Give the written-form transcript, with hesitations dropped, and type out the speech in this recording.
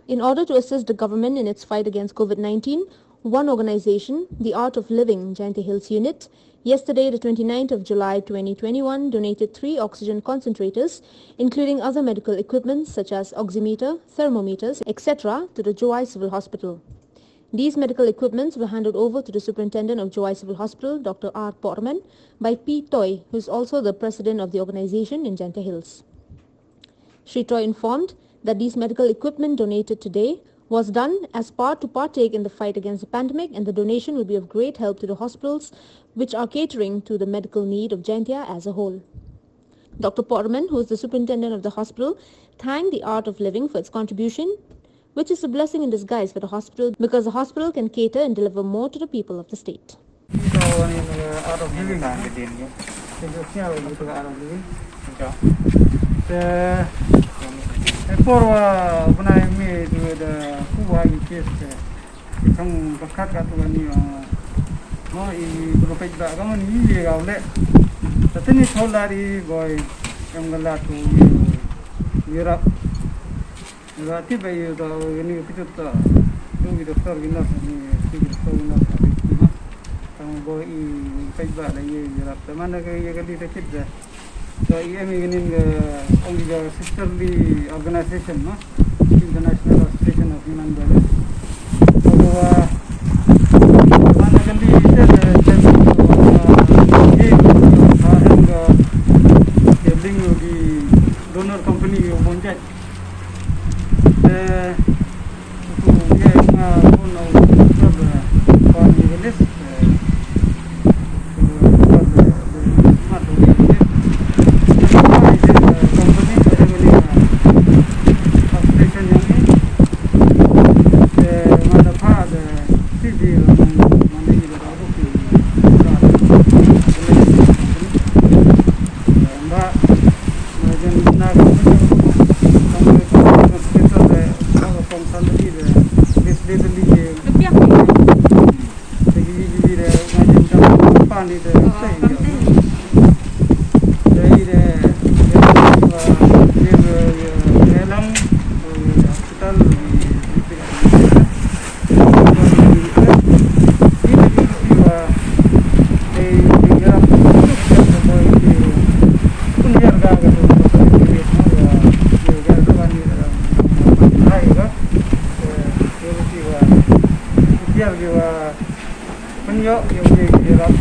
In order to assist the government in its fight against COVID-19, one organization, the Art of Living Jaintia Hills Unit, yesterday the 29th of July 2021 donated 3 oxygen concentrators, including other medical equipment such as oximeter, thermometers, etc. to the Jowai Civil Hospital. These medical equipments were handed over to the Superintendent of Jowai Civil Hospital, Dr. R. Portman, by P. Toy, who is also the president of the organization in Jaintia Hills. Shri Toy informed that these medical equipment donated today was done as part to partake in the fight against the pandemic, and the donation will be of great help to the hospitals which are catering to the medical need of Jaintia as a whole. Dr. Portman, who is the superintendent of the hospital, thanked the Art of Living for its contribution, which is a blessing in disguise for the hospital because the hospital can cater and deliver more to the people of the state. Art of Living. Porwa bunai me the kuwa case trong bakat ka tu ni no I prophet ba ka man ni ga le tatini tholari boy emgala tu Europe ga ti ba yu da ni pitut ta tu doctor gina ni doctor gina ta tam boy I pej ba la ye Europe mana ga ye ga di ta kit da. So, I am only the sisterly organization, no? International Association of Human Bodies. So, the donor company of Monjat. Penyo yang dirap